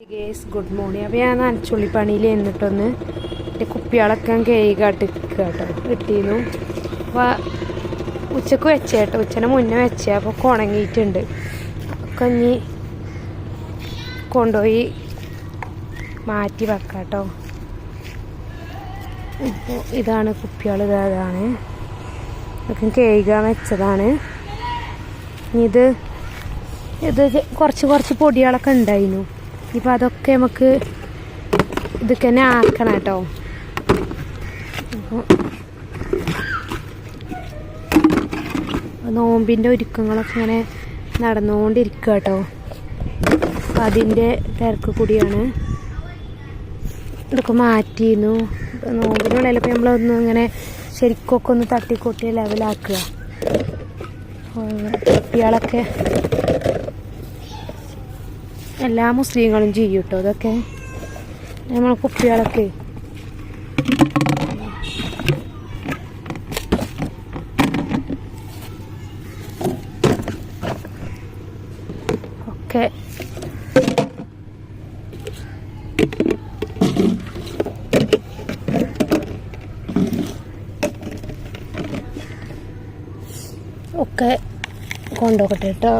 Guys good morning. അപ്പോൾ ഞാൻ നനച്ചുള്ളിപ്പണിയിൽ എന്നിട്ടൊന്ന് എൻ്റെ കുപ്പികളൊക്കെ കേൾക്കാട്ട് കേട്ടോ കിട്ടിയിരുന്നു. അപ്പോൾ ഉച്ചക്ക് വെച്ചേട്ടോ, ഉച്ചന് മുന്നേ വെച്ചേ. അപ്പോൾ ഉണങ്ങിയിട്ടുണ്ട്. ഒക്കെ ഇനി കൊണ്ടുപോയി മാറ്റി വെക്കാം കേട്ടോ. ഇപ്പോൾ ഇതാണ് കുപ്പികൾ, ഇതാണ് ഇതൊക്കെ കേൾക്കാൻ വെച്ചതാണ്. ഇത് കുറച്ച് പൊടികളൊക്കെ ഉണ്ടായിരുന്നു. ഇപ്പം അതൊക്കെ നമുക്ക് ഇതൊക്കെ തന്നെ ആക്കണം കേട്ടോ. അപ്പോൾ നോമ്പിൻ്റെ ഒരുക്കങ്ങളൊക്കെ ഇങ്ങനെ നടന്നുകൊണ്ടിരിക്കുക കേട്ടോ. അപ്പം അതിൻ്റെ തിരക്ക് കൂടിയാണ്. ഇതൊക്കെ മാറ്റിയിരുന്നു. നോമ്പിനുള്ളിലൊക്കെ നമ്മളൊന്ന് ഇങ്ങനെ ശരിക്കൊക്കെ ഒന്ന് തട്ടിക്കൊട്ടി ലെവലാക്കുക. കുട്ടികളൊക്കെ എല്ലാ മുസ്ലിങ്ങളും ചെയ്യും കേട്ടോ. ഇതൊക്കെ നമ്മൾ കുപ്പികളൊക്കെ ഒക്കെ ഒക്കെ കൊണ്ടുപോകട്ടെ കേട്ടോ.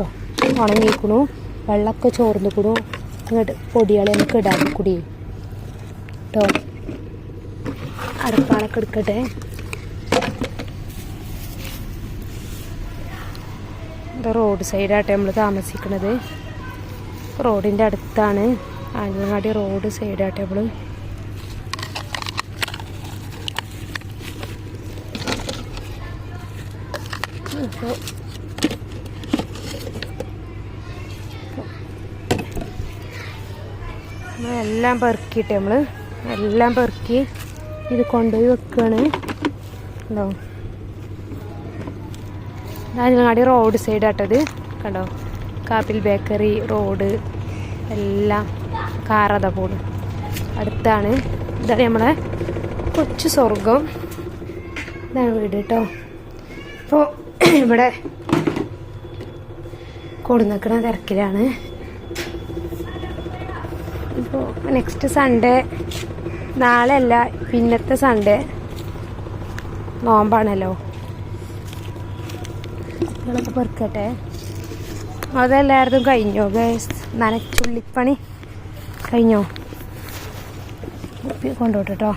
ഉണങ്ങിക്കണു, വെള്ളമൊക്കെ ചോർന്ന് കൂടൂ. ഇങ്ങോട്ട് പൊടികളെ നമുക്ക് ഇടാൻ കൂടി കേട്ടോ. അടുപ്പാളൊക്കെ എടുക്കട്ടെ. ഇത് റോഡ് സൈഡാട്ടെ നമ്മൾ താമസിക്കുന്നത്. റോഡിൻ്റെ അടുത്താണ്, ആഞ്ഞങ്ങാടി റോഡ് സൈഡാട്ടെ നമ്മൾ. ഇപ്പോൾ എല്ലാം പെറുക്കിയിട്ട് എല്ലാം പെറുക്കി ഇത് കൊണ്ടുപോയി വെക്കുകയാണ് കണ്ടോ. ആഞ്ഞങ്ങാടി റോഡ് സൈഡാട്ടത് കണ്ടോ. കാപ്പിൽ ബേക്കറി റോഡ് എല്ലാം കാറത പോണ് അടുത്താണ്. ഇതാണ് നമ്മളെ കൊച്ചു സ്വർഗം. ഇതാണ് വീട് കേട്ടോ. അപ്പോൾ ഇവിടെ കൊടുന്നക്കണ തിരക്കിലാണ്. ഇപ്പോൾ നെക്സ്റ്റ് സൺഡേ, നാളെ അല്ല പിന്നത്തെ സൺഡേ നോമ്പാണല്ലോ. കുട്ടികളൊക്കെ പെറുക്കട്ടെ. അതെല്ലാവരും കഴിഞ്ഞോ ഗൈസ്? നനച്ചുള്ളിപ്പണി കഴിഞ്ഞോ? കുപ്പി കൊണ്ടുപോട്ടെ കേട്ടോ.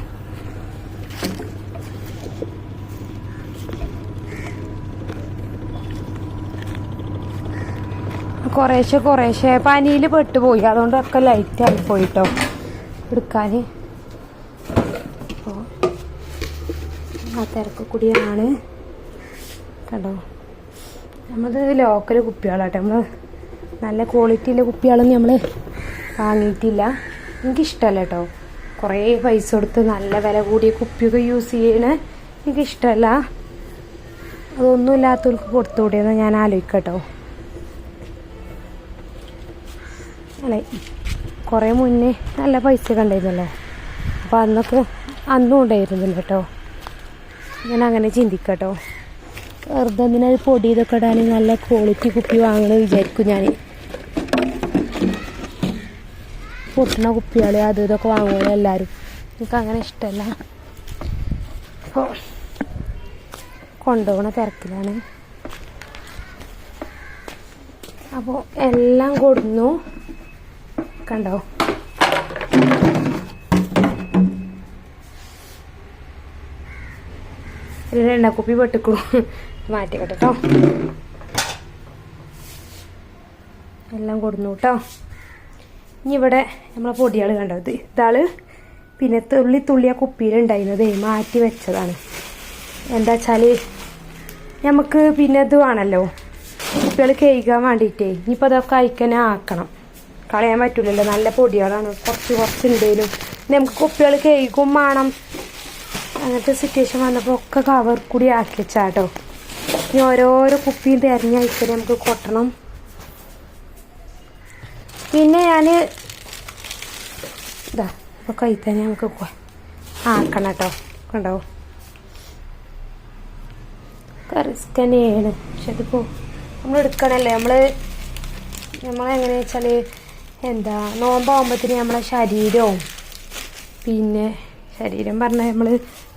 കുറേശ്ശെ പനിയിൽ പെട്ടുപോയി, അതുകൊണ്ടൊക്കെ ലൈറ്റായി പോയിട്ടോ എടുക്കാൻ. അപ്പോൾ ആ തിരക്ക് കൂടിയാണ് കണ്ടോ. നമ്മളത് ലോക്കൽ കുപ്പികളാട്ടെ. നമ്മൾ നല്ല ക്വാളിറ്റിയിലെ കുപ്പികളൊന്നും നമ്മൾ വാങ്ങിയിട്ടില്ല. എനിക്കിഷ്ടമല്ല കേട്ടോ. കുറേ പൈസ കൊടുത്ത് നല്ല വില കൂടിയ കുപ്പിയൊക്കെ യൂസ് ചെയ്യണ എനിക്കിഷ്ടമല്ല. അതൊന്നും ഇല്ലാത്തവർക്ക് കൊടുത്തുകൂടിയെന്ന് ഞാൻ ആലോചിക്കട്ടോ. അല്ലേ, കുറേ മുന്നേ നല്ല പൈസ കണ്ടായിരുന്നല്ലോ. അപ്പോൾ അന്നും ഉണ്ടായിരുന്നില്ല കേട്ടോ. ഞാൻ അങ്ങനെ ചിന്തിക്കട്ടോ. വെറുതെ എന്തിനാ പൊടി ഇതൊക്കെ ഇടാൻ നല്ല ക്വാളിറ്റി കുപ്പി വാങ്ങണമെന്ന് വിചാരിക്കും ഞാൻ. പൊട്ടണ കുപ്പികൾ അത് ഇതൊക്കെ വാങ്ങുമല്ലോ എല്ലാവരും. എനിക്ക് അങ്ങനെ ഇഷ്ടമല്ല. അപ്പോൾ കൊണ്ടുപോകണ തിരക്കിലാണ്. അപ്പോൾ എല്ലാം കൊടുന്നു കണ്ടോ. ഒരു എണ്ണക്കുപ്പി വെട്ടിക്കൂ മാറ്റിക്കട്ടെ കേട്ടോ. എല്ലാം കൊടുന്നു കേട്ടോ. ഇനി ഇവിടെ നമ്മളെ പൊടികൾ കണ്ടോ. ഇതാള് പിന്നെ തുള്ളിയ കുപ്പിയിലുണ്ടായിരുന്നത് മാറ്റി വെച്ചതാണ്. എന്താ വെച്ചാൽ നമുക്ക് പിന്നെ ഇത് വേണമല്ലോ കുപ്പികൾ കഴിക്കാൻ വേണ്ടിയിട്ടേ. ഇനിയിപ്പോൾ അതൊക്കെ അയക്കനെ ആക്കണം, കളയാൻ പറ്റില്ലല്ലോ. നല്ല പൊടികളാണ്, കുറച്ച് ഉണ്ടെങ്കിലും നമുക്ക് കുപ്പികൾ കേൾക്കും വേണം. അങ്ങനത്തെ സിറ്റുവേഷൻ വന്നപ്പോൾ ഒക്കെ കവർ കൂടി ആക്കി വെച്ചാട്ടോ. ഇനി ഓരോരോ കുപ്പിയും തിരഞ്ഞയക്കാൻ നമുക്ക് കൊട്ടണം. പിന്നെ ഞാൻ ഇതാ ഇപ്പോൾ കഴിത്തന്നെ നമുക്ക് ആക്കണം കേട്ടോ. കണ്ടോ, റിസ്ക് തന്നെയാണ്. പക്ഷെ അതിപ്പോൾ നമ്മൾ എടുക്കണല്ലേ. നമ്മളെങ്ങനെയാ വെച്ചാൽ എന്താ നോമ്പാകുമ്പോഴത്തേന് നമ്മളെ ശരീരവും പിന്നെ ശരീരം പറഞ്ഞാൽ നമ്മൾ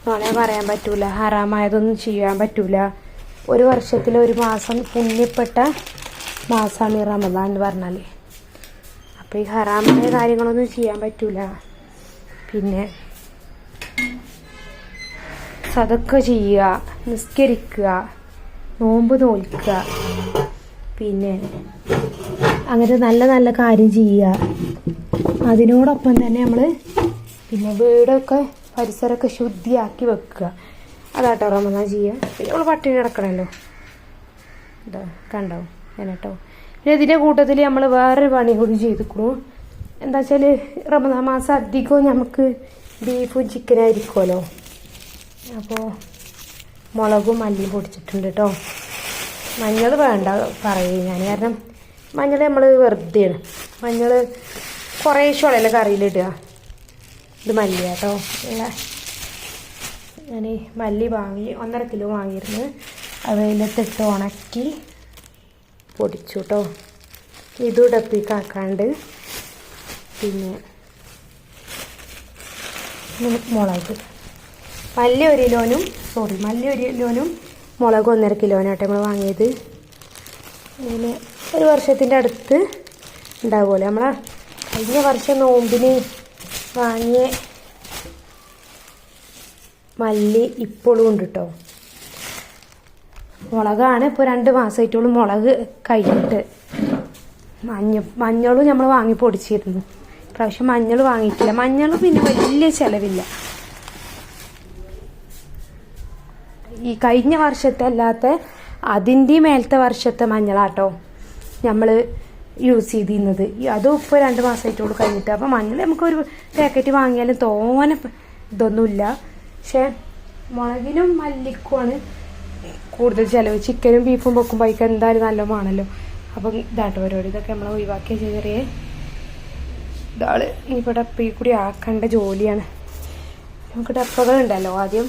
നോണെ പറയാൻ പറ്റൂല, ഹറാമായതൊന്നും ചെയ്യാൻ പറ്റൂല. ഒരു വർഷത്തിൽ ഒരു മാസം പുണ്യപ്പെട്ട മാസമാണ് ഈ റമദാൻ എന്ന് പറഞ്ഞാൽ. അപ്പോൾ ഈ ഹറാമായ കാര്യങ്ങളൊന്നും ചെയ്യാൻ പറ്റൂല. പിന്നെ സദക്ക ചെയ്യുക, നിസ്കരിക്കുക, നോമ്പ് നോൽക്കുക, പിന്നെ അങ്ങനെ നല്ല നല്ല കാര്യം ചെയ്യുക. അതിനോടൊപ്പം തന്നെ നമ്മൾ പിന്നെ വീടൊക്കെ പരിസരമൊക്കെ ശുദ്ധിയാക്കി വെക്കുക. അതാട്ടോ റമദാൻ ചെയ്യുക. പിന്നെ നമ്മൾ പട്ടിണി കിടക്കണമല്ലോ, ഇതാ കണ്ടോ കേട്ടോ. പിന്നെ ഇതിൻ്റെ കൂട്ടത്തിൽ നമ്മൾ വേറൊരു പണി കൂടി ചെയ്തിക്കണു. എന്താ വെച്ചാൽ റമദാൻ മാസം അധികവും നമുക്ക് ബീഫും ചിക്കനായിരിക്കുമല്ലോ. അപ്പോൾ മുളകും മല്ലിയും പൊടിച്ചിട്ടുണ്ട് കേട്ടോ. മഞ്ഞൾ വേണ്ട പറയും ഞാൻ, കാരണം മഞ്ഞൾ നമ്മൾ വെറുതെയാണ്. മഞ്ഞൾ കുറേശ്ശോളല്ലേ കറിയിലിടുക. ഇത് മല്ലി കേട്ടോ. ഞാൻ മല്ലി വാങ്ങി 1.5 കിലോ വാങ്ങിയിരുന്നു. അവയിലത്തിട്ട് ഉണക്കി പൊടിച്ചു കേട്ടോ. ഇതും ഡപ്പിക്കാക്കാണ്ട് പിന്നെ മുളക് മല്ലി 1 കിലോനും മുളക് 1.5 കിലോനാട്ടെ നമ്മൾ വാങ്ങിയത്. പിന്നെ ഒരു വർഷത്തിൻ്റെ അടുത്ത് ഉണ്ടാവുമല്ലോ. നമ്മളെ കഴിഞ്ഞ വർഷം നോമ്പിന് വാങ്ങിയ മല്ലി ഇപ്പോഴും ഉണ്ട് കേട്ടോ. മുളകാണ് ഇപ്പോൾ 2 മാസമായിട്ടുള്ളൂ മുളക് കഴിഞ്ഞിട്ട്. മഞ്ഞളും നമ്മൾ വാങ്ങി പൊടിച്ചിരുന്നു. ഇപ്രാവശ്യം മഞ്ഞൾ വാങ്ങിയിട്ടില്ല. മഞ്ഞൾ പിന്നെ വലിയ ചിലവില്ല. ഈ കഴിഞ്ഞ വർഷത്തെ അല്ലാത്ത അതിൻ്റെ മേലത്തെ വർഷത്തെ മഞ്ഞളാട്ടോ നമ്മൾ യൂസ് ചെയ്തിരുന്നത്. അതും ഇപ്പോൾ 2 മാസമായിട്ടുള്ളൂ കഴിഞ്ഞിട്ട്. അപ്പോൾ മഞ്ഞൾ നമുക്കൊരു പാക്കറ്റ് വാങ്ങിയാലും തോനെ ഇതൊന്നുമില്ല. പക്ഷേ മുളകിനും മല്ലിക്കുമാണ് കൂടുതൽ ചിലവ്. ചിക്കനും ബീഫും വെക്കുമ്പോൾ അതിക്ക് എന്തായാലും നല്ലതാണല്ലോ. അപ്പം ഇതാട്ടോ പരിപാടി. ഇതൊക്കെ നമ്മൾ ഒഴിവാക്കിയ ചെറിയ ഇതാള് ഇനിയിപ്പോൾ ഡപ്പയിൽ കൂടി ആക്കേണ്ട ജോലിയാണ്. നമുക്ക് ഡപ്പകളുണ്ടല്ലോ, ആദ്യം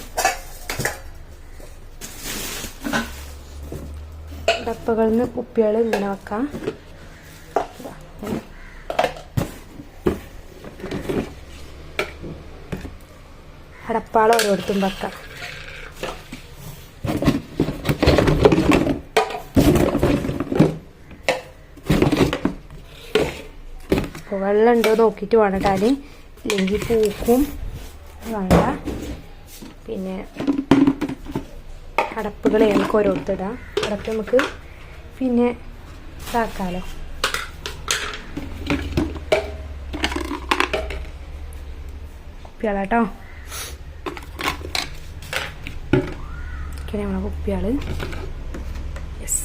ഡപ്പകളിൽ നിന്ന് കുപ്പികൾ ഇങ്ങനെ വെക്കാം. അടപ്പാളം ഓരോരുത്തും വെക്കാം. അപ്പോൾ വെള്ളം ഉണ്ടോ നോക്കിയിട്ട് വേണം ഇടാൻ, ഇല്ലെങ്കിൽ പൂക്കും വേണ്ട. പിന്നെ അടപ്പുകൾ നമുക്ക് ഓരോരുത്തിടാം. അടപ്പ് നമുക്ക് പിന്നെ ഇതാക്കാമല്ലോ. കുപ്പികളാട്ടോ. നമ്മളെ കുപ്പികൾ. യെസ്,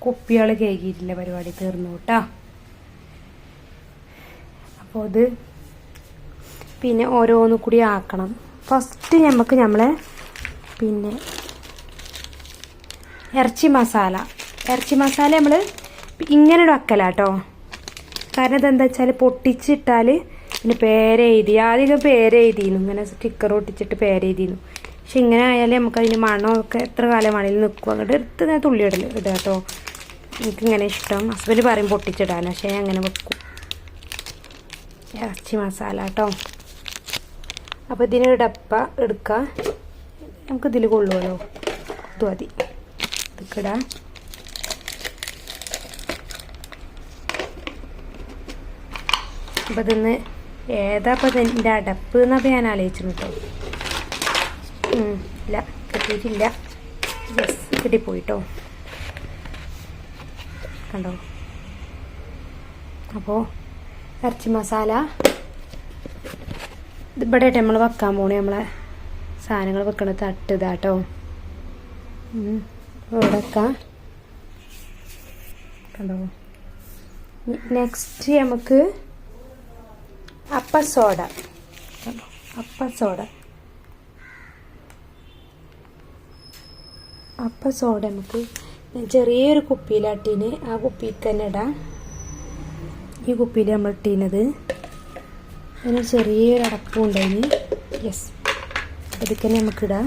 കുപ്പികൾ കേകിയിട്ടില്ല, പരിപാടി തീർന്നു കേട്ടോ. അപ്പോൾ അത് പിന്നെ ഓരോന്നും കൂടി ആക്കണം. ഫസ്റ്റ് നമുക്ക് നമ്മളെ പിന്നെ ഇറച്ചി മസാല നമ്മൾ ഇങ്ങനെ വെക്കലാട്ടോ. കാരണം ഇതെന്താ വെച്ചാൽ പൊട്ടിച്ചിട്ടാൽ പിന്നെ പേരെഴുതി, ആദ്യം പേരെഴുതിയിരുന്നു, ഇങ്ങനെ സ്റ്റിക്കർ ഒട്ടിച്ചിട്ട് പേരെഴുതിയിരുന്നു. പക്ഷെ ഇങ്ങനെ ആയാലും നമുക്കതിന് മണമൊക്കെ എത്ര കാലം മണയിൽ നിൽക്കും. അങ്ങോട്ട് എടുത്ത് ഞാൻ തുള്ളി ഇടുക കേട്ടോ. എനിക്കിങ്ങനെ ഇഷ്ടം. ഹസ്ബൻഡ് പറയും പൊട്ടിച്ചിടാൻ, പക്ഷേ ഞാൻ അങ്ങനെ വെക്കും. ഇറച്ചി മസാല കേട്ടോ. അപ്പോൾ ഇതിനൊരു ഡപ്പ എടുക്കുക. നമുക്കിതിൽ കൊള്ളുമല്ലോ, ഇത് മതി. ഇതൊക്കെ ഇടാം. അപ്പോൾ ഇതിന്ന് ഏതാ അപ്പോൾ ഇതിൻ്റെ അടപ്പ് എന്നപ്പോൾ ഞാൻ ആലോചിച്ചു കേട്ടോ. ഇല്ല, കിട്ടിയിട്ടില്ല. യെസ്, കിട്ടിപ്പോയിട്ടോ. കണ്ടോ. അപ്പോൾ ഇറച്ചി മസാല ഇവിടെ നമ്മൾ വെക്കാൻ പോണേ. നമ്മളെ സാധനങ്ങൾ വെക്കണ തട്ട് ഇതാട്ടോ. ഇവിടെ വെക്കാം. കണ്ടോ. നെക്സ്റ്റ് നമുക്ക് അപ്പ സോഡ. കണ്ടോ, അപ്പ സോഡ നമുക്ക് ചെറിയൊരു കുപ്പിയിലാട്ടീന്. ആ കുപ്പിയിൽ തന്നെ ഇടാം. ഈ കുപ്പിയിൽ നമ്മൾ ഇട്ടീനത് അതിന് ചെറിയൊരു അടപ്പും ഉണ്ടായിന്. യെസ്, അതിൽ തന്നെ നമുക്കിടാം.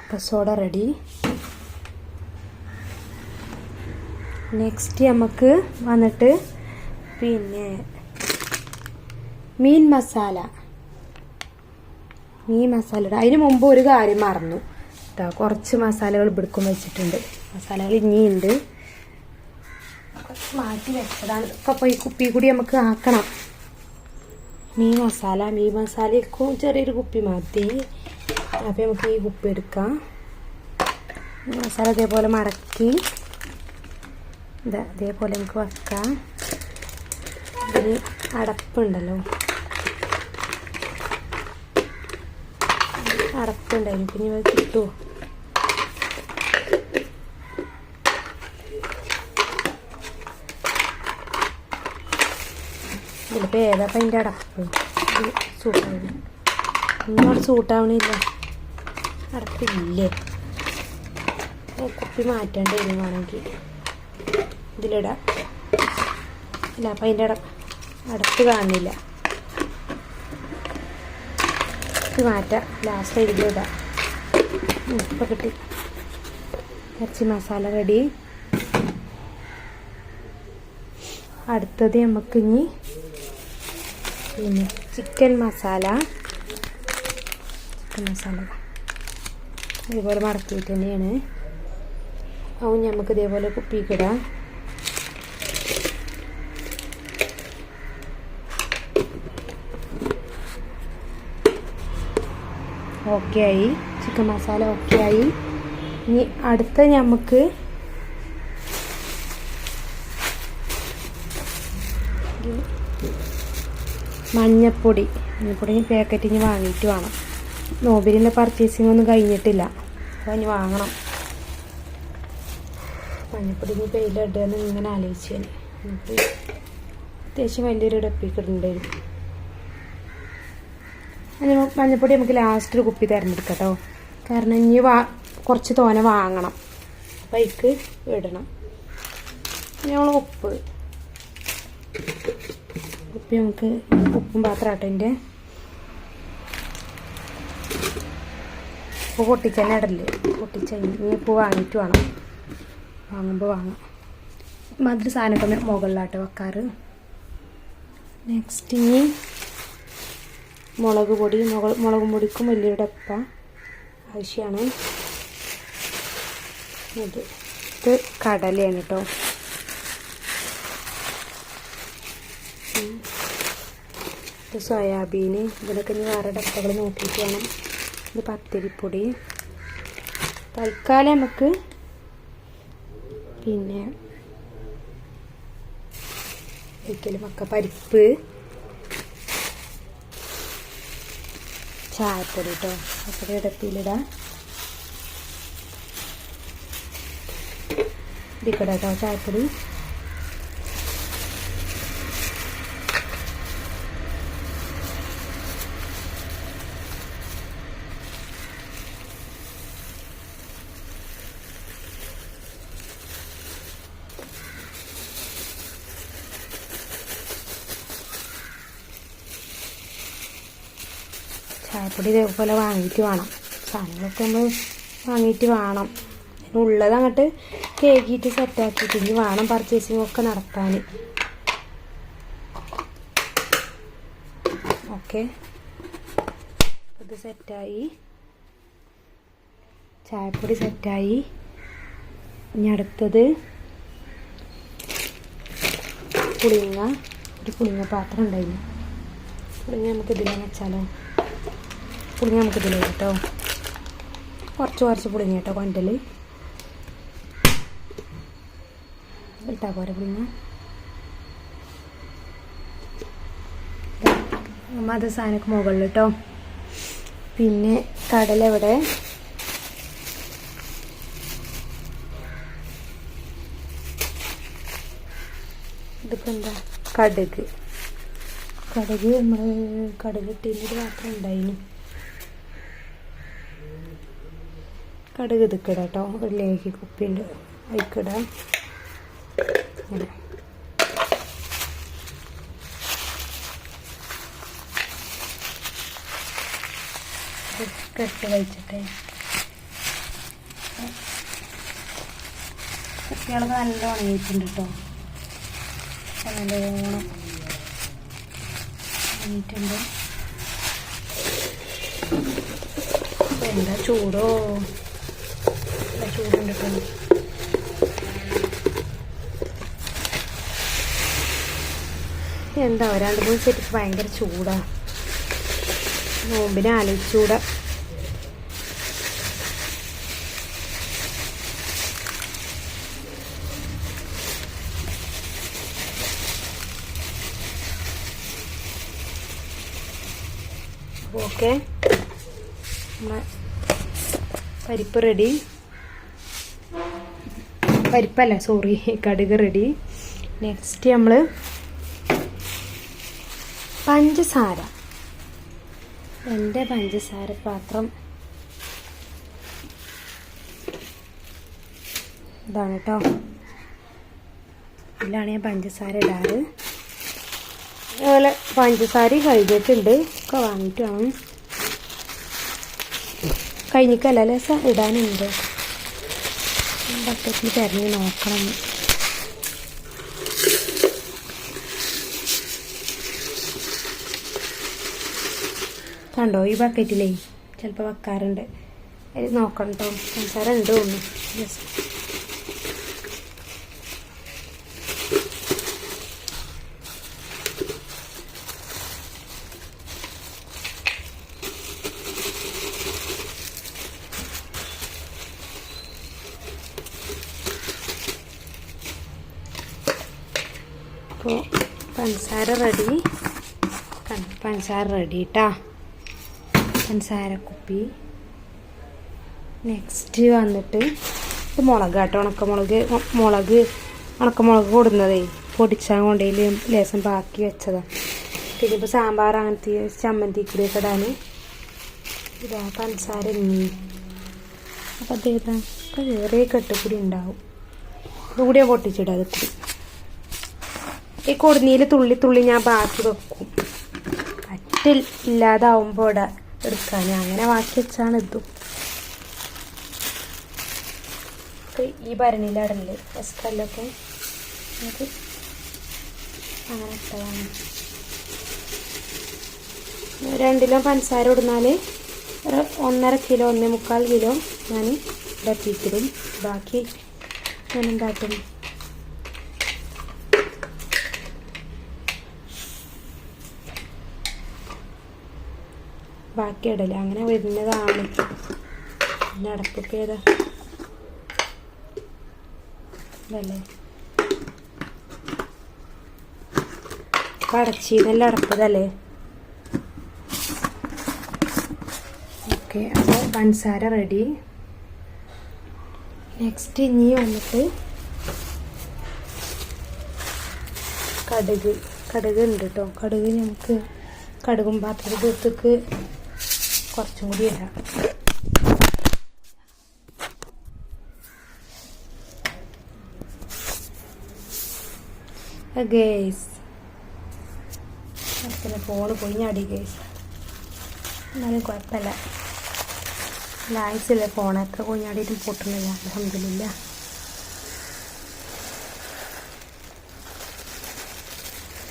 അപ്പം സോഡ റെഡി. നെക്സ്റ്റ് നമുക്ക് വന്നിട്ട് പിന്നെ മീൻ മസാല ഇടാം. അതിന് മുമ്പ് ഒരു കാര്യം മറന്നു കേട്ടോ. കുറച്ച് മസാലകൾ ഇവിടേക്കും വെച്ചിട്ടുണ്ട്. മസാലകൾ ഇനിയുണ്ട്, മാറ്റി വെച്ചതാണ്. അപ്പോൾ ഈ കുപ്പി കൂടി നമുക്ക് ആക്കണം. മീൻ മസാലയ്ക്കും ചെറിയൊരു കുപ്പി മാറ്റി. അപ്പോൾ നമുക്ക് ഈ കുപ്പി എടുക്കാം. മസാല ഇതേപോലെ മടക്കി ഇതേപോലെ നമുക്ക് വെക്കാം. ഇതിന് അടപ്പുണ്ടല്ലോ, അടപ്പുണ്ടായിരുന്നു. പിന്നെ ഇത് കിട്ടുമോ? ഇതിലിപ്പോൾ ഏതാപ്പം അതിൻ്റെ അടപ്പ് സൂട്ടാവുന്നു? ഒന്നും സൂട്ടാവണില്ല. അടപ്പില്ലേ? കുപ്പി മാറ്റേണ്ടി വരും വേണമെങ്കിൽ. ഇതിലിടാം. ഇല്ല, അപ്പം അതിൻ്റെ അടപ്പ് കാണുന്നില്ല. ഇത് മാറ്റാം. ലാസ്റ്റ് ഇതിലിടാം. ഇപ്പം കിട്ടി. ഇറച്ചി മസാല റെഡി. അടുത്തത് നമുക്ക് ഇനി പിന്നെ ചിക്കൻ മസാല ഇതേപോലെ മടക്കിയിട്ട് തന്നെയാണ്. അതും നമുക്ക് ഇതേപോലെ കുപ്പിക്കിടാം. ഓക്കെ ആയി. ചിക്കൻ മസാല ഓക്കെ ആയി. ഇനി അടുത്ത നമുക്ക് മഞ്ഞപ്പൊടി പാക്കറ്റിങ് വാങ്ങിയിട്ട് വേണം. നോബിലിൻ്റെ പർച്ചേസിങ് ഒന്നും കഴിഞ്ഞിട്ടില്ല, അപ്പോൾ ഇനി വാങ്ങണം. മഞ്ഞപ്പൊടി ഇനി പേരിലിടുകയെന്ന് ഇങ്ങനെ ആലോചിച്ചു. നമുക്ക് അത്യാവശ്യം വലിയൊരു ഡപ്പിക്കിടുന്നുണ്ടായിരുന്നു. മഞ്ഞപ്പൊടി നമുക്ക് ലാസ്റ്റ് ഒരു കുപ്പി തിരഞ്ഞെടുക്കാം കേട്ടോ. കാരണം ഇനി കുറച്ച് തോനെ വാങ്ങണം. അപ്പം അതിക്ക് ഇടണം. നമ്മൾ ഉപ്പ് നമുക്ക് ഉപ്പും പാത്രം ആട്ടോ. എൻ്റെ ഉപ്പ് പൊട്ടിച്ചന്നെ ഇടല്ലേ. ഇനി ഉപ്പ് വാങ്ങിയിട്ട് വേണം. വാങ്ങുമ്പോൾ വാങ്ങാം. മാതിരി സാധനമൊക്കെ മുകളിലാട്ടോ വെക്കാറ്. നെക്സ്റ്റ് ഇനി മുളക് പൊടിക്കും വലിയൊരു ഡപ്പ ആവശ്യമാണ്. ഇത് കടലയാണ് കേട്ടോ. ഇത് സോയാബീന്. ഇതിനൊക്കെ ഇനി വേറെ ഡപ്പകൾ നോക്കിയിട്ട് വേണം. ഇത് പത്തിരിപ്പൊടി. തൽക്കാലം നമുക്ക് പിന്നെ ഒരിക്കലും പരിപ്പ്, ചായപ്പൊടി കേട്ടോ. അപ്പോൾ ഇടത്തിലിടാം. ഇതിക്കട കേട്ടോ ചായപ്പൊടി. ചായപ്പൊടി ഇതേപോലെ വാങ്ങിയിട്ട് വേണം. സാധനങ്ങളൊക്കെ നമ്മൾ വാങ്ങിയിട്ട് വേണം. ഉള്ളത് അങ്ങോട്ട് കേക്കിയിട്ട് സെറ്റാക്കിയിട്ട് ഇനി വേണം പർച്ചേസിങ് ഒക്കെ നടത്താൻ. ഓക്കെ, ഇത് സെറ്റായി. ചായപ്പൊടി സെറ്റായി. ഇനി അടുത്തത് ഒരു പുളിങ്ങ പാത്രം ഉണ്ടായിരുന്നു. പുളിങ്ങ നമുക്ക് ഇതിലെ വെച്ചാലോ? പുളിങ്ങ നമുക്ക് ഇതിൽ കേട്ടോ. കുറച്ച് പുളിങ്ങ കേട്ടോ. കൊണ്ടൽ ഇട്ടാ പോരെ പുളിങ്ങ. അത് സാധനമൊക്കെ മുകളിൽ കേട്ടോ. പിന്നെ കടല ഇവിടെ, ഇതിപ്പോൾ എന്താ കടുക് നമ്മൾ കടുക് ഇട്ടിട്ട് മാത്രം ഉണ്ടായിരുന്നു. കടുക് ഇതിക്കിടാം കേട്ടോ, ഒരു ലേഖി കുപ്പിയുണ്ട് അതിക്കിടാം. അങ്ങനെ ഇട്ട് കഴിച്ചിട്ടേ കുട്ടികളൊക്കെ നല്ല ഉണങ്ങിയിട്ടുണ്ട് കേട്ടോ, നല്ലോണം ഉണങ്ങിയിട്ടുണ്ട്. എന്താ ചൂടോ, ചൂടുണ്ട് കേട്ടോ. എന്താ 2-3 സെറ്റ് ഭയങ്കര ചൂടാ, നോമ്പിനെ ആലോചിച്ചൂടാ. ഓക്കെ, നമ്മളെ പരിപ്പ് റെഡി, പരിപ്പല്ല സോറി കടുക് റെഡി. നെക്സ്റ്റ് നമ്മൾ പഞ്ചസാര, എൻ്റെ പഞ്ചസാര പാത്രം ഇതാണ് കേട്ടോ, ഇതിലാണ് ഞാൻ പഞ്ചസാര ഇടാറ്. അതുപോലെ പഞ്ചസാര കഴിഞ്ഞിട്ടുണ്ട്, ഒക്കെ വാങ്ങിയിട്ട് വേണം, കഴിഞ്ഞിക്കല്ല ലേശം ഇടാനുണ്ട്. ബക്കറ്റിൽ തിരഞ്ഞ് നോക്കണം. കണ്ടോ ഈ ബക്കറ്റിലേ ചിലപ്പോൾ വെക്കാറുണ്ട്, അതിൽ നോക്കണം കേട്ടോ, പഞ്ചസാര ഉണ്ട് തോന്നുന്നു. ജസ്റ്റ് അപ്പോൾ പഞ്ചസാര റെഡി, പഞ്ചസാര റെഡി കേട്ടോ, പഞ്ചസാര കുപ്പി. നെക്സ്റ്റ് വന്നിട്ട് ഇത് മുളക് കേട്ടോ, ഉണക്കമുളക് കൊടുന്നതേ പൊടിച്ചാൽ കൊണ്ടേൽ ലേശം ബാക്കി വെച്ചതാണ്. പിന്നെ ഇപ്പോൾ സാമ്പാർ അങ്ങനത്തെ ചമ്മന്തി കൂടിയൊക്കെ ഇടാൻ ഇതാ പഞ്ചസാര ഇനി. അപ്പം അതേതാ ഒക്കെ വേറെ കെട്ടുകൂടി ഉണ്ടാവും, ഇതുകൂടിയാ പൊട്ടിച്ചിടുക. അത് കൂടി ഈ കൊടുന്നീൽ തുള്ളി ഞാൻ ബാക്കി വെക്കും, ഇല്ലാതാവുമ്പോൾ ഇവിടെ എടുക്കാൻ, അങ്ങനെ ബാക്കി വെച്ചാണ് ഇതും. ഈ ഭരണിയിലടല് എസ്കല്ലൊക്കെ നമുക്ക് അങ്ങനെ ഇട്ടതാണ്. 2 കിലോ പഞ്ചസാര ഇടുന്നാൽ 1.5 കിലോ 1.25 കിലോ ഞാൻ ഇടത്തിക്കിടും. ബാക്കി ഞാൻ എന്താക്കും, ബാക്കി ഇടല് അങ്ങനെ വരുന്നതാണ്. പിന്നെ അടപ്പൊക്കെ ഏതാ ഇതല്ലേ, അടച്ചീന്നല്ല അടപ്പതല്ലേ. ഓക്കെ, അപ്പോൾ പഞ്ചസാര റെഡി. നെക്സ്റ്റ് ഇനി വന്നിട്ട് കടുക് ഉണ്ട് കേട്ടോ. കടുക് നമുക്ക് കടുകും പാത്രത്തേക്ക് കുറച്ചും കൂടി ഇടാം. ഗേസ് ഫോണ് പൊഞ്ഞാടി ഗേസ്, എന്നാലും കുഴപ്പമില്ല, ലായിസില്ല ഫോൺ എത്ര കൊഞ്ഞാടിയിട്ടും പൊട്ടുന്നില്ല, അൽഹംദുലില്ലാ.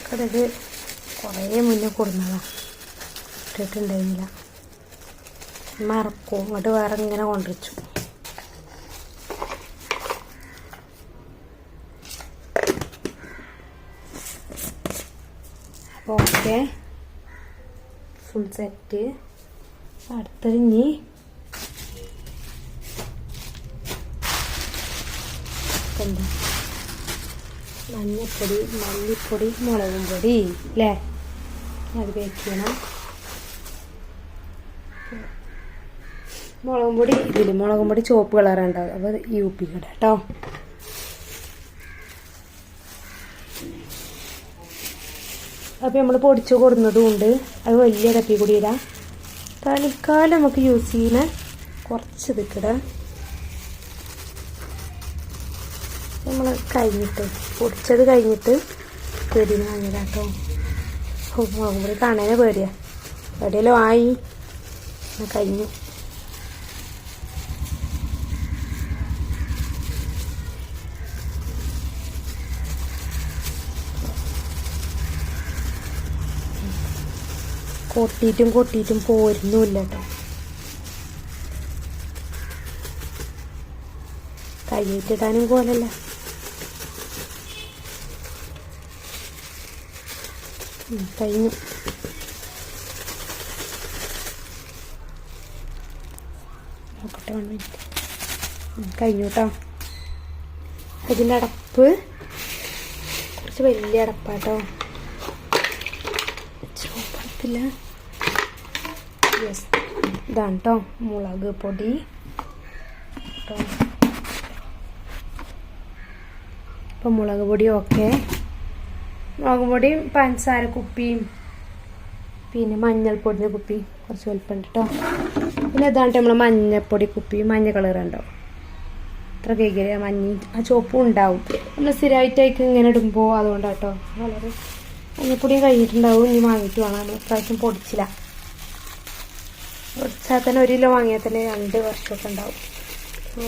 കടുക് കുറേ മുന്നേ കൊടുന്നതാണ്, ഇട്ടിട്ടുണ്ടായിരുന്നില്ല, മറക്കും അങ്ങോട്ട് വേറെ ഇങ്ങനെ കൊണ്ടുവച്ചു. Okay, full set. അടുത്തത് ഇനി എന്താ മഞ്ഞപ്പൊടി, മല്ലിപ്പൊടി, മുളകും പൊടി അല്ലേ, അത് വെക്കണം. മുളകും പൊടി ഇതിൽ മുളകും പൊടി ചുവപ്പ് കളറുണ്ടാവും. അപ്പോൾ ഈ ഉപ്പിക്കിടാം കേട്ടോ. അപ്പോൾ നമ്മൾ പൊടിച്ച് കൊടുക്കുന്നതും ഉണ്ട്. അത് വലിയ ഡപ്പി കൂടി ഇടാം. തൽക്കാലം നമുക്ക് യൂസ് ചെയ്യുന്ന കുറച്ച് ഇതിക്കിടാം. നമ്മൾ കഴിഞ്ഞിട്ട് പൊടിച്ചത് കഴിഞ്ഞിട്ട് പേടിന് വാങ്ങിയതാ കേട്ടോ. മുളകും പൊടി കാണാനേ പേടിയാ. എവിടെയല്ലോ ആയി കഴിഞ്ഞു. കൊട്ടിയിട്ടും പോരുന്നുമില്ല കേട്ടോ. കയ്യേറ്റിടാനും പോലല്ല. കഴിഞ്ഞു. നോക്കട്ടെ 1 മിനിറ്റ്. കഴിഞ്ഞു കേട്ടോ. ഇതിൻ്റെ അടപ്പ് കുറച്ച് വലിയ അടപ്പാട്ടോ. ചോപ്പടത്തില്ല. യെസ്, ഇതാണ് കേട്ടോ മുളക് പൊടി കേട്ടോ. ഇപ്പം മുളക് പൊടി ഓക്കെ. മുളക് പൊടിയും പഞ്ചസാര കുപ്പിയും പിന്നെ മഞ്ഞൾപ്പൊടിൻ്റെ കുപ്പി കുറച്ച് വലുപ്പമുണ്ട് കേട്ടോ. പിന്നെ ഇതാണ് നമ്മൾ മഞ്ഞൾപ്പൊടി കുപ്പി, മഞ്ഞ കളറുണ്ടോ ഇത്ര കേക്കിൽ ആ ചുവപ്പും ഉണ്ടാവും. നമ്മൾ സ്ഥിരമായിട്ടേക്ക് ഇങ്ങനെ ഇടുമ്പോൾ അതുകൊണ്ടാണ് കേട്ടോ. വളരെ മഞ്ഞൾപ്പൊടിയും കഴിഞ്ഞിട്ടുണ്ടാവും. ഇനി വാങ്ങിയിട്ട് വേണം. നമ്മൾ ഇപ്രാവശ്യം പൊടിച്ചില്ല. പൊടിച്ചാൽ തന്നെ 1 കിലോ വാങ്ങിയാൽ തന്നെ 2 വർഷമൊക്കെ ഉണ്ടാവും.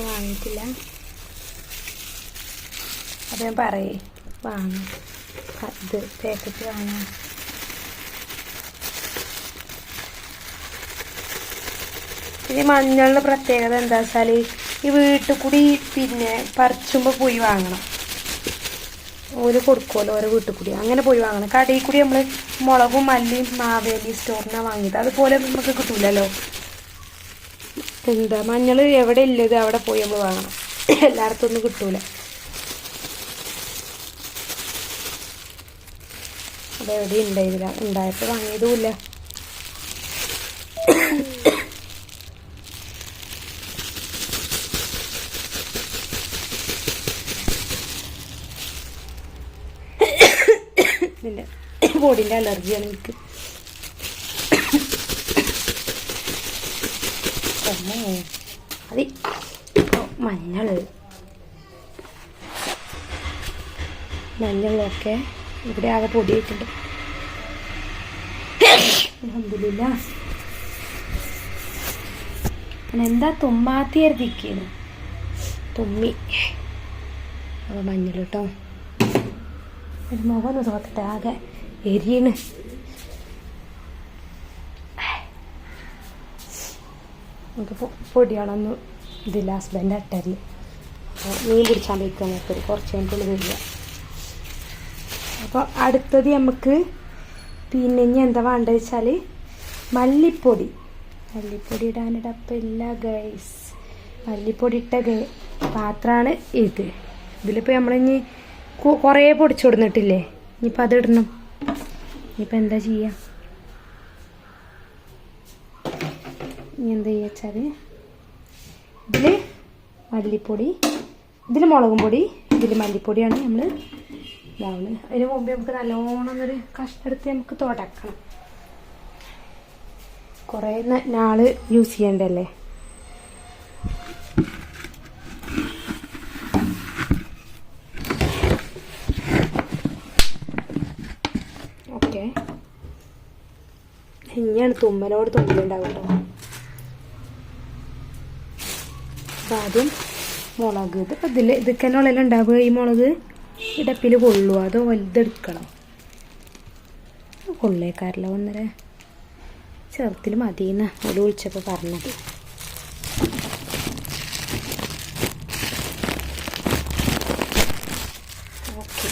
വാങ്ങിയിട്ടില്ല. അത് ഞാൻ പറയേ വാങ്ങാം. ഇത് പാക്കറ്റ് വാങ്ങാം. പിന്നെ മഞ്ഞളുടെ പ്രത്യേകത എന്താ വെച്ചാൽ ഈ വീട്ടിൽ കൂടി പിന്നെ പറിച്ചുമ്പോൾ പോയി വാങ്ങണം. ഓര് കൊടുക്കുമല്ലോ ഓരോ വീട്ടിൽ കൂടി, അങ്ങനെ പോയി വാങ്ങണം. കടയിൽ കൂടി നമ്മൾ മുളകും മല്ലിയും മാവേലി സ്റ്റോറിനാണ് വാങ്ങിയത്. അതുപോലെ നമുക്ക് കിട്ടൂലല്ലോ. എന്താ മഞ്ഞൾ എവിടെ ഇല്ലത് അവിടെ പോയി നമ്മൾ വാങ്ങണം. എല്ലായിടത്തും ഒന്നും കിട്ടൂല. അതെവിടെ ഉണ്ടായിരുന്നില്ല. ഉണ്ടായപ്പോൾ വാങ്ങിയതുമില്ല. ഇതിൻ്റെ ബോഡിൻ്റെ അലർജിയാണ് എനിക്ക്. അത് മഞ്ഞളൊക്കെ ഇവിടെ ആകെ പൊടിയിട്ടുണ്ട്. അൽഹംദുലില്ലാ. എന്താ തുമ്മാത്തിയരുതിക്കുന്നു തുമ്മി. അപ്പോൾ മഞ്ഞൾ കേട്ടോ. ഒരു മുഖം ഒന്ന് തോത്തിട്ട് ആകെ എരിയണ്. നമുക്ക് പൊടിയാണൊന്നും ഇതില്ല. ഹസ്ബൻഡ് അട്ടരിൽ മീൻ പിടിച്ചാൽ വയ്ക്കാൻ നോക്കരുത്. കുറച്ച് കഴിഞ്ഞിട്ടുള്ള വരിക. അപ്പോൾ അടുത്തത് നമുക്ക് പിന്നെ ഇനി എന്താ വേണ്ടത് വെച്ചാൽ മല്ലിപ്പൊടി ഇടാനിടപ്പില്ല ഗൈസ്. മല്ലിപ്പൊടി ഇട്ട പാത്രമാണ് ഇത്. ഇതിലിപ്പോൾ നമ്മളിനി കുറേ പൊടിച്ചു കൊടുത്തിട്ടില്ലേ. ഇനിയിപ്പോൾ അത് ഇടണം. ഇനിയിപ്പോൾ എന്താ ചെയ്യുക? ഇനി എന്താ ചെയ്യുക വെച്ചാൽ ഇതിൽ മല്ലിപ്പൊടി, ഇതിൽ മുളകും പൊടി, ഇതിൽ മല്ലിപ്പൊടിയാണ് നമ്മൾ ഇതാവുന്നത്. അതിന് മുമ്പേ നമുക്ക് നല്ലോണം ഒരു കഷ്ടെടുത്ത് നമുക്ക് തുടക്കണം. കുറേ നാൾ യൂസ് ചെയ്യണ്ടല്ലേ. ഓക്കെ. ഇനിയാണ് തുമ്മലുണ്ടാവും കേട്ടോ. അപ്പം ആദ്യം മുളക് ഇതൊക്കെ ഉള്ളതെല്ലാം ഉണ്ടാവുക. ഈ മുളക് ഇടപ്പിൽ കൊള്ളുക. അതോ വലുതെടുക്കണം. കൊള്ളേക്കാരല്ല 1.5 ചെറുത്തിൽ മതിയെന്ന് ഒരു വിളിച്ചപ്പോൾ പറഞ്ഞത്. ഓക്കെ.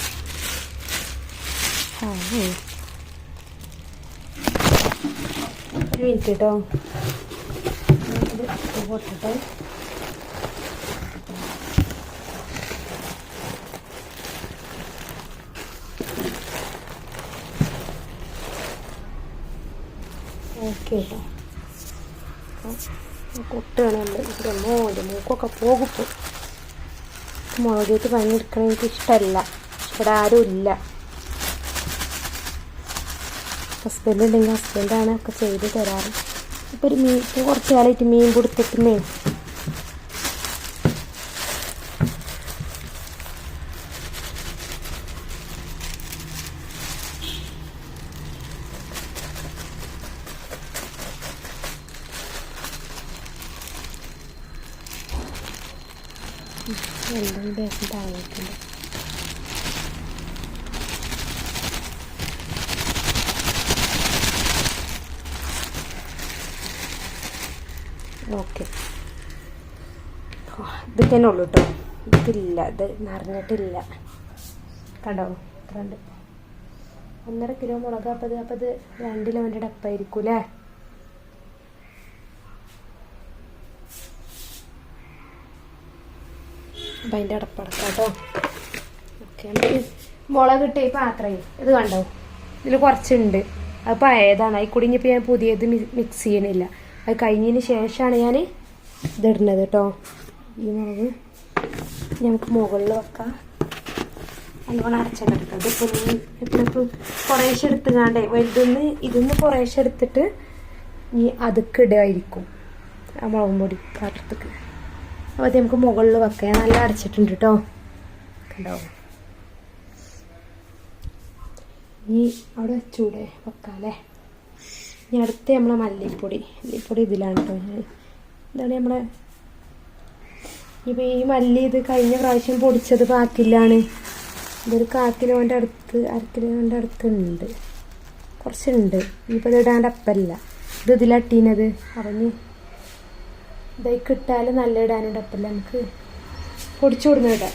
ഒരു മിനിറ്റ് കേട്ടോ. പൊട്ടട്ടെ. ഓക്കെ കേട്ടോ. കൊട്ടുകയാണ് നമ്മൾ ഇവിടെ മോൻ്റെ മൂക്കൊക്കെ പോകുമ്പോൾ മുളകേറ്റ് പണിയെടുക്കണ എനിക്ക് ഇഷ്ടമല്ല. ഇവിടെ ആരും ഇല്ല. ഹസ്ബൻഡ് ഉണ്ടെങ്കിൽ ഹസ്ബൻഡാണ് ഒക്കെ ചെയ്ത് തരാറ്. ഇപ്പോൾ ഒരു മീൻ ഇപ്പോൾ കുറച്ച് കാലമായിട്ട് മീൻ കൊടുത്തിട്ടുമേ വെള്ളം വേഗം താഴേക്കുണ്ട്. ഓക്കെ, ഇത് തന്നെ ഉള്ളൂ കേട്ടോ. ഇതില്ല, ഇത് നിറഞ്ഞിട്ടില്ല. കണ്ടോ ഇത്ര ഉണ്ട്. 1.5 കിലോ മുളക്. അപ്പോൾ ഇത് 2 കിലോൻ്റെ ഡപ്പായിരിക്കും അല്ലേ? അപ്പം അതിൻ്റെ അടപ്പടക്കാം കേട്ടോ. ഓക്കെ, നമുക്ക് മുളക് ഇട്ട ഈ പാത്രമേ ഇത് കണ്ടോ, ഇതിൽ കുറച്ചുണ്ട്. അത് പഴയതാണ്. അതിൽ കൂടി ഇനിയിപ്പോൾ ഞാൻ പുതിയത് മിക്സ് ചെയ്യണില്ല. അത് കഴിഞ്ഞതിന് ശേഷമാണ് ഞാൻ ഇതിടുന്നത് കേട്ടോ. ഈ മുളക് നമുക്ക് മുകളിൽ വെക്കാം. നല്ലോണം അരച്ചെടുക്കാം. ഇതിപ്പോൾ എപ്പോഴും കുറേശ്ശെ എടുത്തുകാണ്ടേ ഇതിന്ന് കുറേശ്ശെ എടുത്തിട്ട് ഈ അതൊക്കെ ഇടുമായിരിക്കും ആ മുളകും പൊടി പാത്രത്തേക്ക്. അപ്പോൾ അത് നമുക്ക് മുകളിൽ വെക്കാം. നല്ല അടച്ചിട്ടുണ്ട് കേട്ടോ. കണ്ടോ, ഇനി അവിടെ വെച്ചൂടെ വെക്കാല്ലേ. ഇനി അടുത്ത് നമ്മളെ മല്ലിപ്പൊടി ഇതിലാണ് കേട്ടോ. ഇതാണ് നമ്മളെ ഇപ്പോൾ ഈ മല്ലി ഇത് കഴിഞ്ഞ പ്രാവശ്യം പൊടിച്ചത് പാക്കില്ലാണ്. ഇതൊരു 1/4 കിലോൻ്റെ അടുത്ത് 1/2 കിലോൻ്റെ അടുത്തുണ്ട്, കുറച്ചുണ്ട്. ഇനിയിപ്പോൾ ഇത് ഇടാണ്ട് അപ്പല്ല, ഇത് ഇതിലട്ടീനത്. പറഞ്ഞ് ഇതായി കിട്ടാൽ നല്ല ഇടാനുണ്ട്. അപ്പല്ല നമുക്ക് പൊടിച്ചു കൊടുക്കുന്ന ഇടാം.